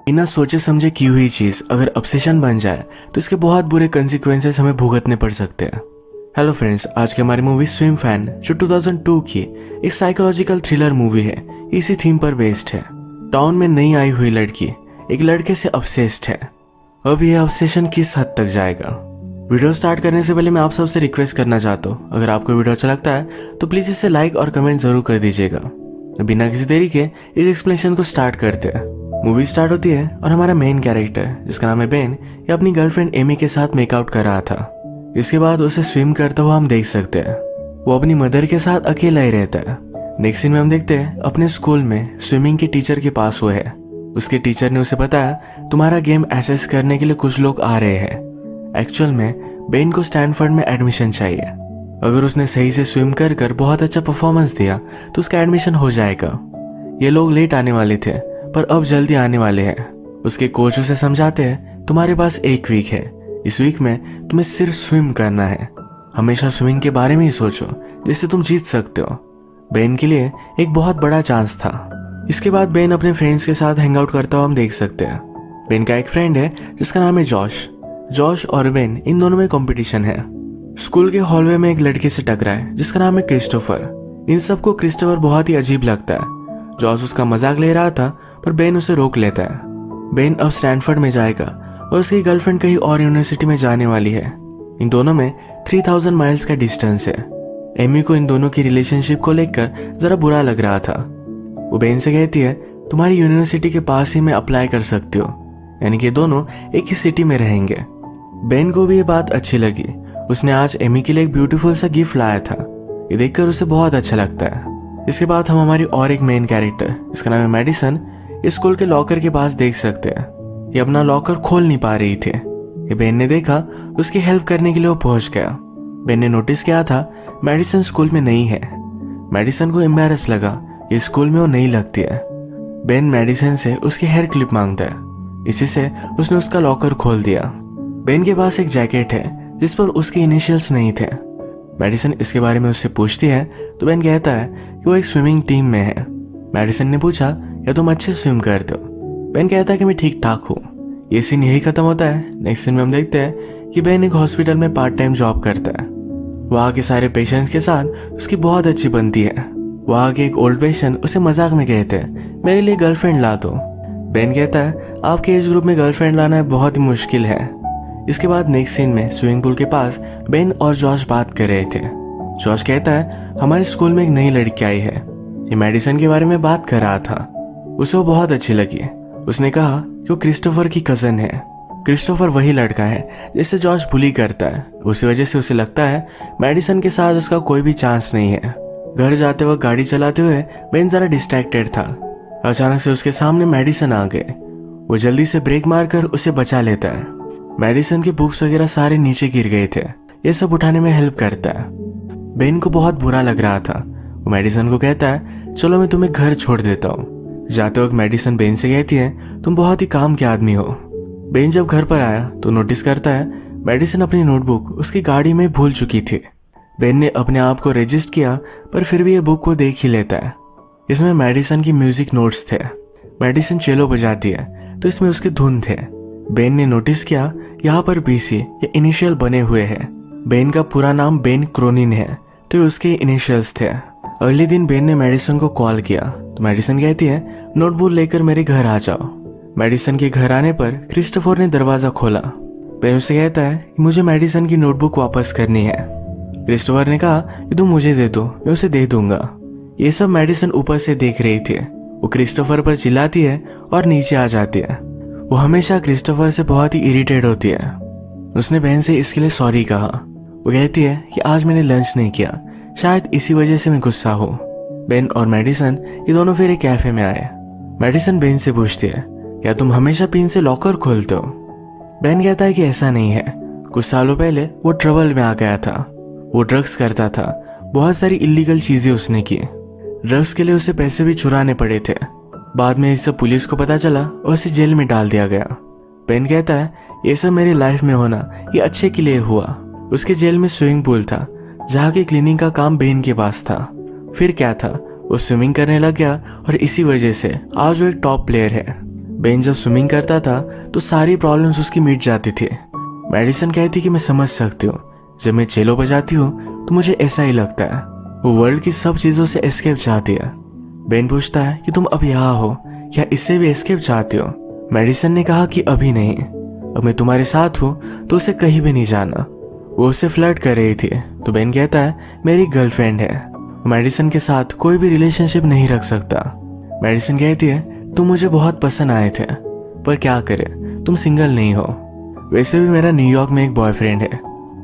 बिना सोचे समझे की हुई चीज अगर ऑब्सेशन बन जाए तो इसके बहुत बुरे कंसिक्वेंसेस हमें भुगतने पड़ सकते हैं। हेलो फ्रेंड्स, आज की हमारी मूवी स्विम फैन जो 2002 की एक साइकोलॉजिकल थ्रिलर मूवी है, इसी थीम पर बेस्ड है। टाउन में नई आई हुई लड़की एक लड़के से ऑब्सेस्ड है। अब यह ऑब्सेशन किस हद तक जाएगा? वीडियो स्टार्ट करने से पहले मैं आप सबसे रिक्वेस्ट करना चाहता हूँ, अगर आपको वीडियो अच्छा लगता है तो प्लीज इसे लाइक और कमेंट जरूर कर दीजिएगा। बिना किसी देरी के इस एक्सप्लेनेशन को स्टार्ट करते हैं। मूवी स्टार्ट होती है और हमारा मेन कैरेक्टर जिसका नाम है बेन, ये अपनी गर्लफ्रेंड एमी के साथ मेकआउट कर रहा था। इसके बाद उसे स्विम करता हुआ हम देख सकते हैं। वो अपनी मदर के साथ अकेला ही रहता है। नेक्स्ट सीन में हम देखते हैं अपने स्कूल में स्विमिंग के टीचर के पास वो है। उसके टीचर ने उसे बताया तुम्हारा गेम एसेस करने के लिए कुछ लोग आ रहे हैं। एक्चुअल में बेन को स्टैनफोर्ड में एडमिशन चाहिए। अगर उसने सही से स्विम कर बहुत अच्छा परफॉर्मेंस दिया तो उसका एडमिशन हो जाएगा। ये लोग लेट आने वाले थे पर अब जल्दी आने वाले हैं। उसके कोच उसे समझाते हैं तुम्हारे पास एक वीक है, इस वीक में तुम्हें सिर्फ स्विम करना है। हमेशा स्विमिंग के बारे में ही सोचो जिससे तुम जीत सकते हो। बेन के लिए एक बहुत बड़ा चांस था। इसके बाद बेन अपने फ्रेंड्स के साथ हैंग आउट करता हुआ हम देख सकते हैं। बेन का एक फ्रेंड है जिसका नाम है जॉश और बेन इन दोनों में कंपटीशन है। स्कूल के हॉलवे में एक लड़के से टकराए जिसका नाम है क्रिस्टोफर। इन सबको क्रिस्टोफर बहुत ही अजीब लगता है। जॉश उसका मजाक ले रहा था पर बेन उसे रोक लेता है। बेन अब स्टैनफोर्ड में जाएगा और उसकी गर्लफ्रेंड कहीं और यूनिवर्सिटी में जाने वाली है। इन दोनों में 3000 माइल्स का डिस्टेंस है। एमी को इन दोनों की रिलेशनशिप को लेकर जरा बुरा लग रहा था। वो बेन से कहती है तुम्हारी यूनिवर्सिटी के पास ही में अप्लाई कर सकती हो, यानी कि दोनों एक ही सिटी में रहेंगे। बेन को भी ये बात अच्छी लगी। उसने आज एमी के लिए एक ब्यूटीफुल सा गिफ्ट लाया था। ये देखकर उसे बहुत अच्छा लगता है। इसके बाद हम हमारी और एक मेन कैरेक्टर जिसका नाम है मेडिसन स्कूल के लॉकर के पास देख सकते हैं। ये अपना लॉकर खोल नहीं पा रही थी। ये बेन ने देखा, उसकी हेल्प करने के लिए वो पहुंच गया। बेन ने नोटिस किया था मेडिसन स्कूल में नहीं है। मेडिसन को एम्बैरस लगा, ये स्कूल में वो नहीं लगती है। बेन मेडिसन से उसकी हेयर क्लिप मांगता है। इसी से उसने उसका लॉकर खोल दिया। बेन के पास एक जैकेट है जिस पर उसके इनिशियल्स नहीं थे। मेडिसन इसके बारे में उससे पूछती है तो बेन कहता है कि वो एक स्विमिंग टीम में है। मेडिसन ने पूछा या तुम अच्छे स्विम करते हो? बेन कहता है कि मैं ठीक ठाक हूँ। ये सीन यही खत्म होता है। नेक्स्ट सीन में हम देखते हैं कि बेन एक हॉस्पिटल में पार्ट टाइम जॉब करता है। वहाँ के सारे पेशेंट्स के साथ उसकी बहुत अच्छी बनती है। वहाँ के एक ओल्ड पेशेंट उसे मजाक में कहते हैं मेरे लिए गर्लफ्रेंड ला दो। बेन कहता है आपके एज ग्रुप में गर्लफ्रेंड लाना बहुत ही मुश्किल है। इसके बाद नेक्स्ट सीन में स्विमिंग पूल के पास बेन और जॉश बात कर रहे थे। जॉश कहता है हमारे स्कूल में एक नई लड़की आई है, ये मेडिसन के बारे में बात कर रहा था। उसे वो बहुत अच्छी लगी। उसने कहा कि वो क्रिस्टोफर की कजन है। क्रिस्टोफर वही लड़का है जिससे जॉश बुली करता है। उसी वजह से उसे लगता है मेडिसन के साथ उसका कोई भी चांस नहीं है। घर जाते वक्त गाड़ी चलाते हुए बेन जरा डिस्ट्रैक्टेड था। अचानक से उसके सामने मेडिसन आ गए। वो जल्दी से ब्रेक मारकर उसे बचा लेता है। मेडिसन के बुक्स वगैरह सारे नीचे गिर गए थे। ये सब उठाने में हेल्प करता है। बेन को बहुत बुरा लग रहा था। वो मेडिसन को कहता है चलो मैं तुम्हें घर छोड़ देता हूँ। जाते वक्त मेडिसन बेन से कहती है तुम बहुत ही काम के आदमी हो। बेन जब घर पर आया तो नोटिस करता है मेडिसन अपनी नोटबुक उसकी गाड़ी में भूल चुकी थी। बेन ने अपने आप को रजिस्ट किया पर फिर भी ये बुक को देख ही लेता है। इसमें मेडिसन की म्यूजिक नोट्स थे। मेडिसन चेलो बजाती है तो इसमें उसके धुन थे। बेन ने नोटिस किया यहाँ पर बीसी या इनिशियल बने हुए हैं। बेन का पूरा नाम बेन क्रोनिन है तो उसके इनिशियल्स थे। अगले दिन बेन ने मेडिसन को कॉल किया तो मेडिसन कहती है नोटबुक लेकर मेरे घर आ जाओ। मेडिसन के घर आने पर क्रिस्टोफर ने दरवाजा खोला। बेन उससे कहता है कि मुझे मेडिसन की नोटबुक वापस करनी है। क्रिस्टोफर ने कहा कि तुम मुझे दे दो, मैं उसे दे दूंगा। ये सब मेडिसन ऊपर से देख रही थी। वो क्रिस्टोफर पर चिल्लाती है और नीचे आ जाती है। वो हमेशा क्रिस्टोफर से बहुत ही इरिटेट होती है। उसने बहन से इसके लिए सॉरी कहा। वो कहती है कि आज मैंने लंच नहीं किया, शायद इसी वजह से मैं गुस्सा हूँ। बेन और मेडिसन ये दोनों फिर एक कैफे में आए। मेडिसन बेन से पूछती है क्या तुम हमेशा पिन से लॉकर खोलते हो? बेन कहता है कि ऐसा नहीं है। कुछ सालों पहले वो ट्रबल में आ गया था। वो ड्रग्स करता था। बहुत सारी इलीगल चीजें उसने की। ड्रग्स के लिए उसे पैसे भी चुराने पड़े थे। बाद में ये सब पुलिस को पता चला और उसे जेल में डाल दिया गया। बेन कहता है ये सब मेरी लाइफ में होना ये अच्छे के लिए हुआ। उसके जेल में स्विमिंग पूल था जहाँ की क्लीनिंग का काम बेन के पास था। फिर क्या था, वो स्विमिंग करने लग गया और इसी वजह से आज वो एक टॉप प्लेयर है। बेन जब स्विमिंग करता था तो सारी प्रॉब्लम्स उसकी मिट जाती थी। मेडिसन कहती कि मैं समझ सकती हूँ, जब मैं चेलो बजाती हूँ तो मुझे ऐसा ही लगता है। वो वर्ल्ड की सब चीज़ों से एस्केप चाहती है। बेन पूछता है कि तुम अब यहाँ हो, क्या इससे भी एस्केप चाहती हो? मेडिसन ने कहा कि अभी नहीं, अब मैं तुम्हारे साथ हूँ तो उसे कहीं भी नहीं जाना। वो उससे फ्लर्ट कर रही थी तो बेन कहता है मेरी गर्लफ्रेंड है, मेडिसन के साथ कोई भी रिलेशनशिप नहीं रख सकता। मेडिसन कहती है तुम मुझे बहुत पसंद आए थे, पर क्या करे, तुम सिंगल नहीं हो। वैसे भी मेरा न्यूयॉर्क में एक बॉयफ्रेंड है,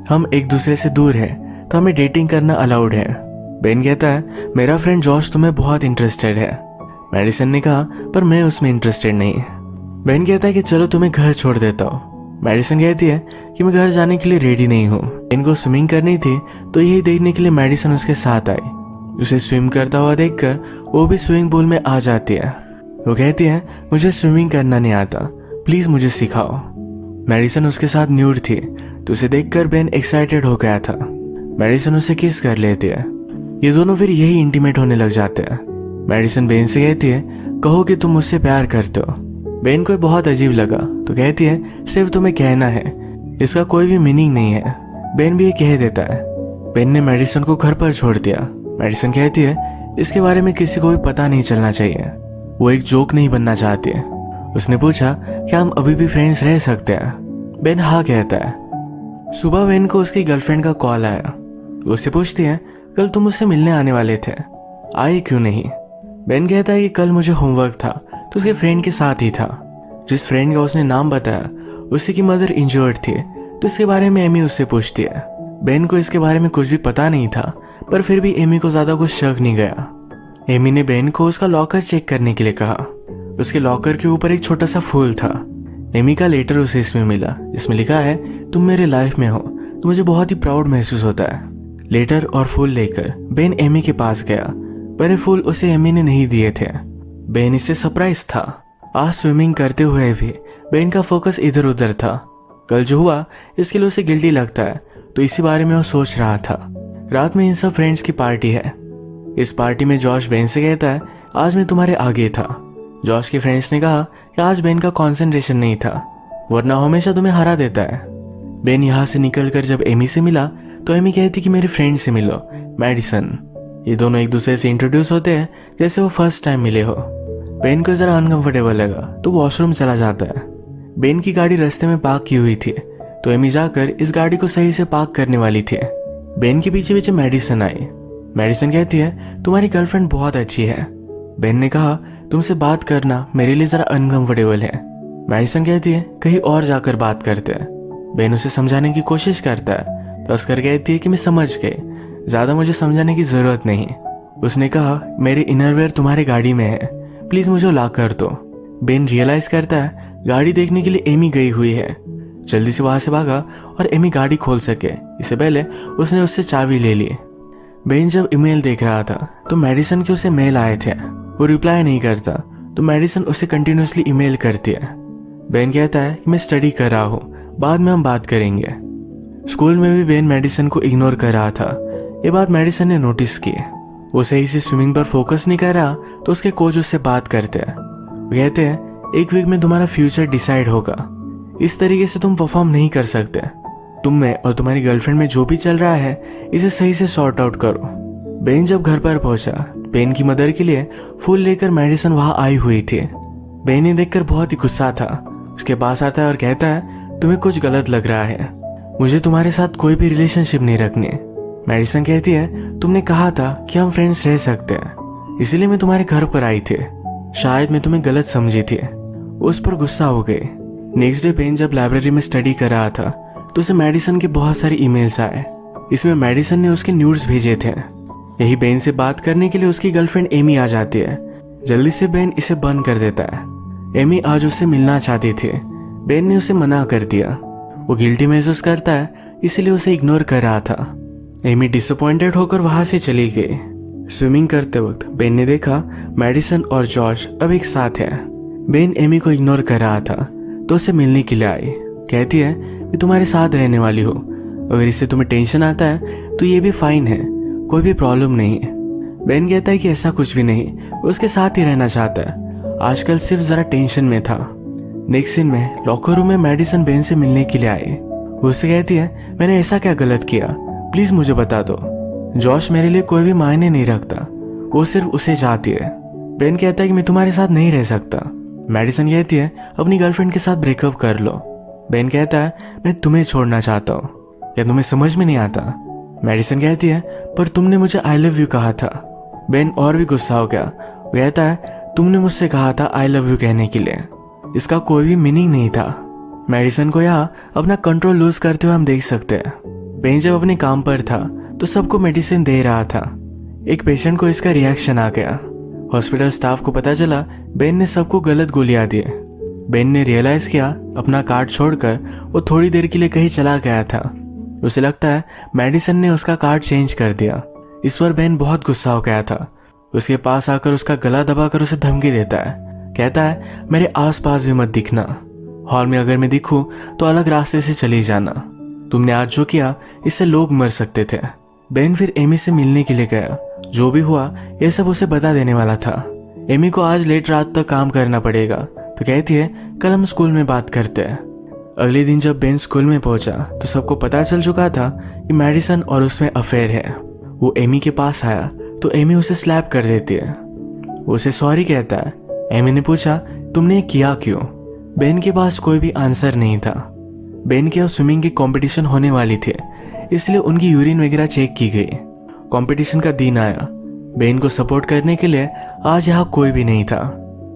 हम एक दूसरे से दूर हैं तो हमें डेटिंग करना अलाउड है। बेन कहता है मेरा फ्रेंड जॉश तुम्हें बहुत इंटरेस्टेड है। मेडिसन ने कहा पर मैं उसमें इंटरेस्टेड नहीं। बेन कहता है कि चलो तुम्हें घर छोड़ देता हूँ। मेडिसन कहती है कि मैं घर जाने के लिए रेडी नहीं हूँ। बेन को स्विमिंग करनी थी तो यही देखने के लिए मेडिसन उसके साथ आई। उसे स्विम करता हुआ देखकर वो भी स्विमिंग पूल में आ जाती है। वो कहती है मुझे स्विमिंग करना नहीं आता, प्लीज मुझे सिखाओ। मेडिसन उसके साथ न्यूड थी तो उसे देखकर बेन एक्साइटेड हो गया था। मेडिसन उसे किस कर लेती है। ये दोनों फिर यही इंटीमेट होने लग जाते हैं। मेडिसन बेन से कहती है कहो कि तुम मुझसे प्यार करते हो। बेन को बहुत अजीब लगा तो कहती है सिर्फ तुम्हें कहना है, इसका कोई भी मीनिंग नहीं है। बेन भी ये कह देता है। बेन ने मेडिसन को घर पर छोड़ दिया। मेडिसन कहती है इसके बारे में किसी को भी पता नहीं चलना चाहिए। वो एक जोक नहीं बनना चाहती है। उसने पूछा क्या हम अभी भी फ्रेंड्स रह सकते हैं? बेन हाँ कहता है। सुबह बेन को उसकी गर्लफ्रेंड का कॉल आया। वो उससे पूछती है कल तुम मुझसे मिलने आने वाले थे, आए क्यों नहीं? बेन कहता है कि कल मुझे होमवर्क था तो उसके फ्रेंड के साथ ही था। जिस फ्रेंड का उसने नाम बताया उसी की मदर इंजर्ड थी तो इसके बारे में एमी उससे पूछती है। बेन को इसके बारे में कुछ भी पता नहीं था, पर फिर भी एमी को ज्यादा कुछ शक नहीं गया। एमी ने बेन को उसका लॉकर चेक करने के लिए कहा। उसके लॉकर के ऊपर एक छोटा सा फूल था। एमी का लेटर उसे इसमें मिला जिसमें लिखा है तुम मेरे लाइफ में हो तो मुझे बहुत ही प्राउड महसूस होता है। लेटर और फूल लेकर बेन एमी के पास गया, पर ये फूल उसे एमी ने नहीं दिए थे। बेन इससे सरप्राइज था। आज स्विमिंग करते हुए भी बेन का फोकस इधर उधर था। कल जो हुआ इसके लिए उसे गिल्टी लगता है तो इसी बारे में वो सोच रहा था। रात में इन सब फ्रेंड्स की पार्टी है। इस पार्टी में जॉश बेन से कहता है आज मैं तुम्हारे आगे था। जॉश के फ्रेंड्स ने कहा कि आज बेन का कंसंट्रेशन नहीं था, वरना हमेशा तुम्हें हरा देता है। बेन यहाँ से निकलकर जब एमी से मिला तो एमी कहती कि मेरे फ्रेंड से मिलो, मेडिसन। ये दोनों एक दूसरे से इंट्रोड्यूस होते हैं जैसे वो फर्स्ट टाइम मिले हो। बेन को जरा अनकंफर्टेबल लगा तो वॉशरूम चला जाता है। बेन की गाड़ी रास्ते में पार्क की हुई थी तो एमी जाकर इस गाड़ी को सही से पार्क करने वाली थी। बेन के पीछे पीछे मेडिसन आई। मेडिसन कहती है तुम्हारी गर्लफ्रेंड बहुत अच्छी है। बेन ने कहा तुमसे बात करना मेरे लिए जरा अनकंफर्टेबल है। मेडिसन कहती है कहीं और जाकर बात करते हैं। बेन उसे समझाने की कोशिश करता है तो अस्कर कहती है कि मैं समझ गई, ज्यादा मुझे समझाने की जरूरत नहीं। उसने कहा मेरे इनरवेयर तुम्हारी गाड़ी में है, प्लीज मुझे ला कर दो। बेन रियलाइज करता है गाड़ी देखने के लिए एमी गई हुई है। जल्दी से वहां से भागा और एमी गाड़ी खोल सके इससे पहले उसने उससे चाबी ले ली। बेन जब ईमेल देख रहा था तो मेडिसन के उसे मेल आए थे। वो रिप्लाई नहीं करता तो मेडिसन उसे कंटिन्यूसली ईमेल करती है। बेन कहता है कि मैं स्टडी कर रहा हूँ, बाद में हम बात करेंगे। स्कूल में भी बेन मेडिसन को इग्नोर कर रहा था। ये बात मेडिसन ने नोटिस की। वो सही से स्विमिंग पर फोकस नहीं कर रहा तो उसके कोच उससे बात करते हैं। वो कहते हैं 1 वीक में तुम्हारा फ्यूचर डिसाइड होगा, इस तरीके से तुम परफॉर्म नहीं कर सकते। तुम में और तुम्हारी गर्लफ्रेंड में जो भी चल रहा है इसे सही से सॉर्ट आउट करो। बेन जब घर पर पहुंचा, बेन की मदर के लिए फूल लेकर मेडिसन वहां आई हुई थी। बेन ने देखकर बहुत ही गुस्सा था। उसके पास आता है और कहता है तुम्हें कुछ गलत लग रहा है, मुझे तुम्हारे साथ कोई भी रिलेशनशिप नहीं रखनी। मेडिसन कहती है तुमने कहा था कि हम फ्रेंड्स रह सकते हैं, इसीलिए मैं तुम्हारे घर पर आई थी, शायद मैं तुम्हें गलत समझी थी। उस पर गुस्सा हो गई। नेक्स्ट डे बेन जब लाइब्रेरी में स्टडी कर रहा था तो उसे मेडिसन के बहुत सारे ईमेल्स आए। इसमें मेडिसन ने उसके न्यूड्स भेजे थे। यही बेन से बात करने के लिए उसकी गर्लफ्रेंड एमी आ जाती है। जल्दी से बेन इसे बंद कर देता है। एमी आज उससे मिलना चाहती थी, बेन ने उसे मना कर दिया। वो गिल्टी महसूस करता है इसीलिए उसे इग्नोर कर रहा था। एमी डिसअपॉइंटेड होकर वहां से चली गई। स्विमिंग करते वक्त बेन ने देखा मेडिसन और जॉश अब एक साथ है। बेन एमी को इग्नोर कर रहा था तो उसे मिलने के लिए आई। कहती है मैं तुम्हारे साथ रहने वाली हूँ, अगर इससे तुम्हें टेंशन आता है तो ये भी फाइन है, कोई भी प्रॉब्लम नहीं है। बेन कहता है कि ऐसा कुछ भी नहीं, वो उसके साथ ही रहना चाहता है। आजकल सिर्फ जरा टेंशन में था। नेक्स्ट सीन में लॉकर रूम में मेडिसन बेन से मिलने के लिए आई। वो उससे कहती है, मैंने ऐसा क्या गलत किया, प्लीज मुझे बता दो। जॉश मेरे लिए कोई भी मायने नहीं रखता, वो सिर्फ उसे चाहती है। बेन कहता है कि मैं तुम्हारे साथ नहीं रह सकता। मेडिसन कहती है, अपनी गर्लफ्रेंड के साथ ब्रेकअप कर लो। बेन कहता है, मैं तुम्हें छोड़ना चाहता हूँ, क्या तुम्हें समझ में नहीं आता। मेडिसन कहती है, पर तुमने मुझे आई लव यू कहा था। बेन और भी गुस्सा हो गया। वो कहता है, तुमने मुझसे कहा था आई लव यू कहने के लिए, इसका कोई भी मीनिंग नहीं था। मेडिसन को यहाँ अपना कंट्रोल लूज करते हुए हम देख सकते हैं। बेन जब अपने काम पर था तो सबको मेडिसिन दे रहा था। एक पेशेंट को इसका रिएक्शन आ गया। हॉस्पिटल स्टाफ को पता चला बेन ने सबको गलत गोलियां दी। बेन ने रियलाइज किया अपना कार्ड छोड़कर वो थोड़ी देर के लिए कहीं चला गया था। उसे लगता है मेडिसन ने उसका कार्ड चेंज कर दिया। इस पर बेन बहुत गुस्सा हो गया था। उसके पास आकर उसका गला दबाकर उसे धमकी देता है। कहता है, मेरे आसपास भी मत दिखना, हॉल में अगर मैं दिखूं तो अलग रास्ते से चली जाना। तुमने आज जो किया इससे लोग मर सकते थे। बेन फिर एमी से मिलने के लिए गया। जो भी हुआ यह सब उसे बता देने वाला था। एमी को आज लेट रात तक काम करना पड़ेगा, तो कहती है कल हम स्कूल में बात करते हैं। अगले दिन जब बेन स्कूल में पहुंचा तो सबको पता चल चुका था कि मेडिसन और उसमें अफेयर है। वो एमी के पास आया तो एमी उसे स्लैप कर देती है। वो उसे सॉरी कहता है। एमी ने पूछा, तुमने ये किया क्यों? बेन के पास कोई भी आंसर नहीं था। बेन की अब स्विमिंग की कंपटीशन होने वाली थी, इसलिए उनकी यूरिन वगैरह चेक की गई। कंपटीशन का दिन आया। बेन को सपोर्ट करने के लिए आज यहाँ कोई भी नहीं था,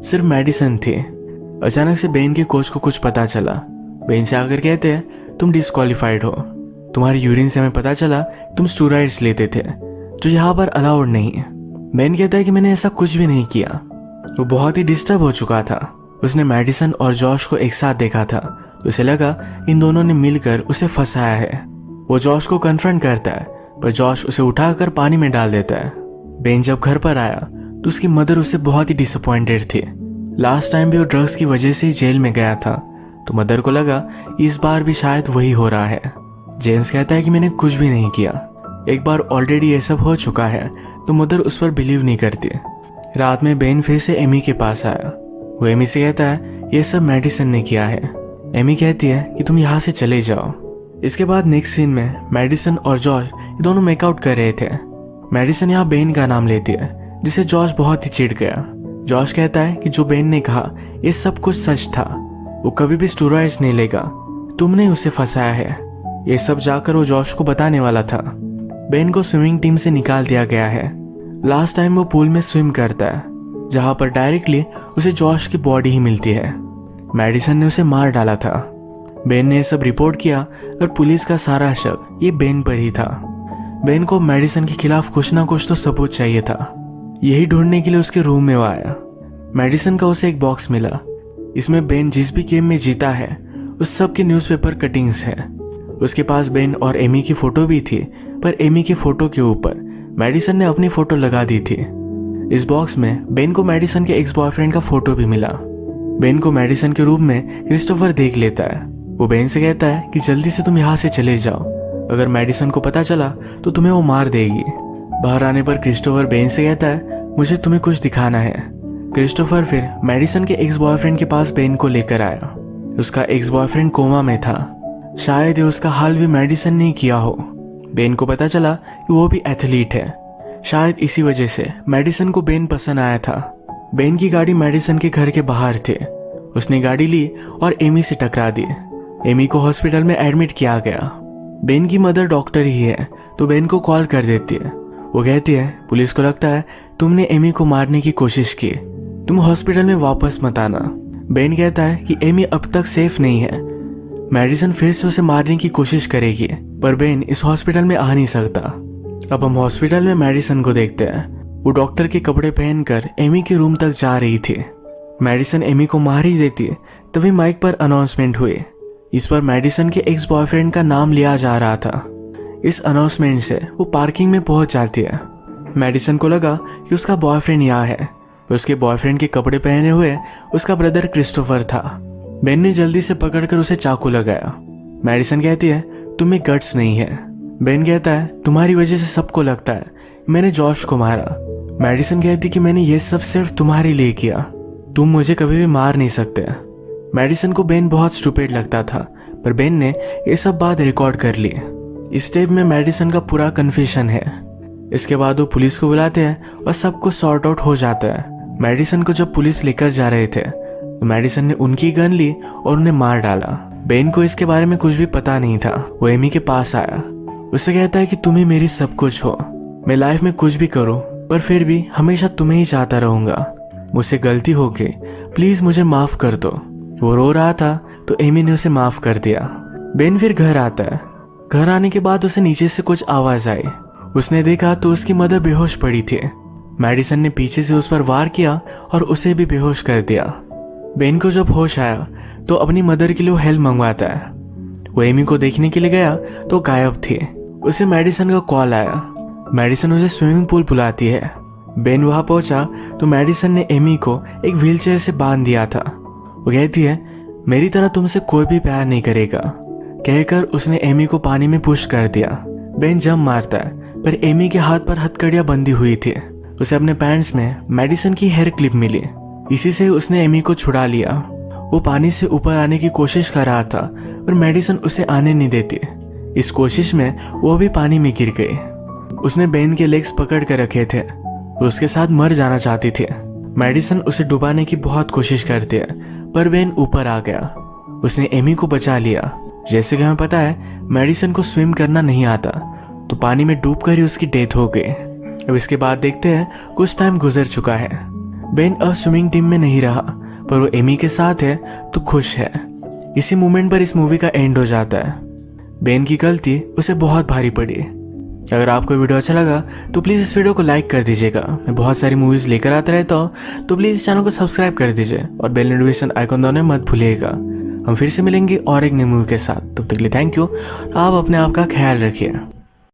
सिर्फ मेडिसन थी। अचानक से बेन के कोच को कुछ पता चला। बेन से आकर कहते हैं, तुम डिस्क्वालीफाइड हो। तुम्हारी यूरिन से हमें पता चला तुम स्टेरॉइड्स लेते थे, जो यहाँ पर अलाउड नहीं है। बेन कहता है कि मैंने ऐसा कुछ भी नहीं किया। वो बहुत ही डिस्टर्ब हो चुका था। उसने मेडिसन और जॉश को एक साथ देखा था, तो उसे लगा इन दोनों ने मिलकर उसे फंसाया है। वो जॉश को कन्फ्रंट करता है, पर जॉश उसे उठाकर पानी में डाल देता है। बेन जब घर पर आया तो उसकी मदर उससे बहुत ही डिसअपॉइंटेड थी। लास्ट टाइम भी वो ड्रग्स की वजह से ही जेल में गया था, तो मदर को लगा इस बार भी शायद वही हो रहा है। जेम्स कहता है कि मैंने कुछ भी नहीं किया, एक बार ऑलरेडी ये सब हो चुका है, तो मदर उस पर बिलीव नहीं करती। रात में बेन फिर से एमी के पास आया। वो एमी से कहता है ये सब मेडिसन ने किया है। एमी कहती है कि तुम यहाँ से चले जाओ। इसके बाद नेक्स्ट सीन में मेडिसन और जॉर्ज दोनों मेकआउट कर रहे थे। मेडिसन यहाँ बेन का नाम लेती है, जिसे जॉर्ज बहुत ही चिढ़ गया। जॉर्ज कहता है कि जो बेन ने कहा ये सब कुछ सच था, वो कभी भी स्टेरॉइड्स नहीं लेगा, तुमने उसे फंसाया है। ये सब जाकर वो जॉर्ज को बताने वाला था। बेन को स्विमिंग टीम से निकाल दिया गया है। लास्ट टाइम वो पूल में स्विम करता है, जहां पर डायरेक्टली उसे जॉर्ज की बॉडी ही मिलती है। मेडिसन ने उसे मार डाला था। बेन ने यह सब रिपोर्ट किया और पुलिस का सारा शक ये बेन पर ही था। बेन को मेडिसन के खिलाफ कुछ ना कुछ तो सबूत चाहिए था। यही ढूंढने के लिए उसके रूम में वो आया। मेडिसन का उसे एक बॉक्स मिला। इसमें बेन जिस भी गेम में जीता है उस सब के न्यूज़पेपर कटिंग्स हैं। उसके पास बेन और एमी की फोटो भी थी, पर एमी की फोटो के ऊपर मेडिसन ने अपनी फोटो लगा दी थी। इस बॉक्स में बेन को मेडिसन के एक्स बॉयफ्रेंड का फोटो भी मिला। बेन को मेडिसन के रूम में क्रिस्टोफर देख लेता है। वो बेन से कहता है कि जल्दी से तुम यहाँ से चले जाओ, अगर मेडिसन को पता चला तो तुम्हें वो मार देगी। बाहर आने पर क्रिस्टोफर बेन से कहता है मुझे तुम्हें कुछ दिखाना है। क्रिस्टोफर फिर मेडिसन के एक्स बॉयफ्रेंड के पास बेन को लेकर आया। उसका एक्स बॉयफ्रेंड कोमा में था, शायद ये उसका हाल भी मेडिसन ने किया हो। बेन को पता चला कि वो भी एथलीट है, शायद इसी वजह से मेडिसन को बेन पसंद आया था। बेन की गाड़ी मेडिसन के घर के बाहर थे। उसने गाड़ी ली और एमी से टकरा दी। एमी को हॉस्पिटल में एडमिट किया गया। बेन की मदर डॉक्टर ही है, तो बेन को कॉल कर देती है। वो कहती है पुलिस को लगता है तुमने एमी को मारने की कोशिश की, तुम हॉस्पिटल में वापस मत आना। बेन कहता है कि एमी अब तक सेफ नहीं है, मेडिसन फिर से उसे मारने की कोशिश करेगी, पर बेन इस हॉस्पिटल में आ नहीं सकता। अब हम हॉस्पिटल में मेडिसन को देखते हैं। वो डॉक्टर के कपड़े पहनकर एमी के रूम तक जा रही थी। मेडिसन एमी को मार ही देती, तभी माइक पर अनाउंसमेंट हुई। इस पर मेडिसन के एक्स बॉयफ्रेंड का नाम लिया जा रहा था। इस अनाउंसमेंट से वो पार्किंग में पहुंच जाती है। मेडिसन को लगा कि उसका बॉयफ्रेंड यहाँ है। उसके बॉयफ्रेंड के कपड़े पहने हुए उसका ब्रदर क्रिस्टोफर था। बेन ने जल्दी से पकड़कर उसे चाकू लगाया। मेडिसन कहती है तुम्हें गट्स नहीं है। बेन कहता है तुम्हारी वजह से सबको लगता है मैंने जॉश को मारा। मेडिसन कहती कि मैंने ये सब सिर्फ तुम्हारे लिए किया। तुम मुझे कभी भी मार नहीं सकते। मेडिसन को बेन बहुत स्टूपिड लगता था, पर बेन ने ये सब बात रिकॉर्ड कर ली। इस टेप में मेडिसन का पूरा कन्फेशन है। इसके बाद वो पुलिस को बुलाते हैं और सब कुछ सॉर्ट आउट हो जाता है। मेडिसन को जब पुलिस लेकर जा रहे थे तो मेडिसन ने उनकी गन ली और उन्हें मार डाला। बेन को इसके बारे में कुछ भी पता नहीं था। वो एमी के पास आया, उससे कहता है कि तुम ही मेरी सब कुछ हो, मैं लाइफ में कुछ भी करूं पर फिर भी हमेशा तुम्हें ही चाहता रहूंगा, मुझसे गलती हो गई, प्लीज मुझे माफ कर दो। वो रो रहा था तो एमी ने उसे माफ कर दिया। बेन फिर घर आता है। घर आने के बाद उसे नीचे से कुछ आवाज आई। उसने देखा तो उसकी मदर बेहोश पड़ी थी। मेडिसन ने पीछे से उस पर वार किया और उसे भी बेहोश कर दिया। बेन को जब होश आया तो अपनी मदर के लिए हेल्प मंगवाता है। वो एमी को देखने के लिए गया तो गायब थी। उसे मेडिसन का कॉल आया। मेडिसन उसे स्विमिंग पूल बुलाती है। बेन वहां पहुंचा तो मेडिसन ने एमी को एक व्हीलचेयर से बांध दिया था। वो कहती है, मेरी तरह तुमसे कोई भी प्यार नहीं करेगा, कहकर उसने एमी को पानी में पुश कर दिया। बेन जंप मारता है पर एमी के हाथ पर हथकड़ियां बंधी हुई थी। उसे अपने पैंट्स में मेडिसन की हेयर क्लिप मिली। इसी से उसने एमी को छुड़ा लिया। वो पानी से ऊपर आने की कोशिश कर रहा था पर मेडिसन उसे आने नहीं देती। इस कोशिश में वो भी पानी में गिर गई। उसने बेन के लेग्स पकड़ कर रखे थे। वो उसके साथ मर जाना चाहती थी। मेडिसन उसे डुबाने की बहुत कोशिश करती है पर बेन ऊपर आ गया। उसने एमी को बचा लिया। जैसे कि हमें पता है मेडिसन को स्विम करना नहीं आता, तो पानी में डूबकर ही उसकी डेथ हो गई। अब इसके बाद देखते हैं कुछ टाइम गुजर चुका है। बेन अब स्विमिंग टीम में नहीं रहा पर वो एमी के साथ है तो खुश है। इसी मोमेंट पर इस मूवी का एंड हो जाता है। बेन की गलती उसे बहुत भारी पड़ी। अगर आपको वीडियो अच्छा लगा तो प्लीज़ इस वीडियो को लाइक कर दीजिएगा। मैं बहुत सारी मूवीज़ लेकर आता रहता हूँ, तो प्लीज़ इस चैनल को सब्सक्राइब कर दीजिए और बेल नोटिफिकेशन आइकन दबाना मत भूलिएगा। हम फिर से मिलेंगे और एक नई मूवी के साथ। तब तक के लिए थैंक यू। आप अपने आप का ख्याल रखिए।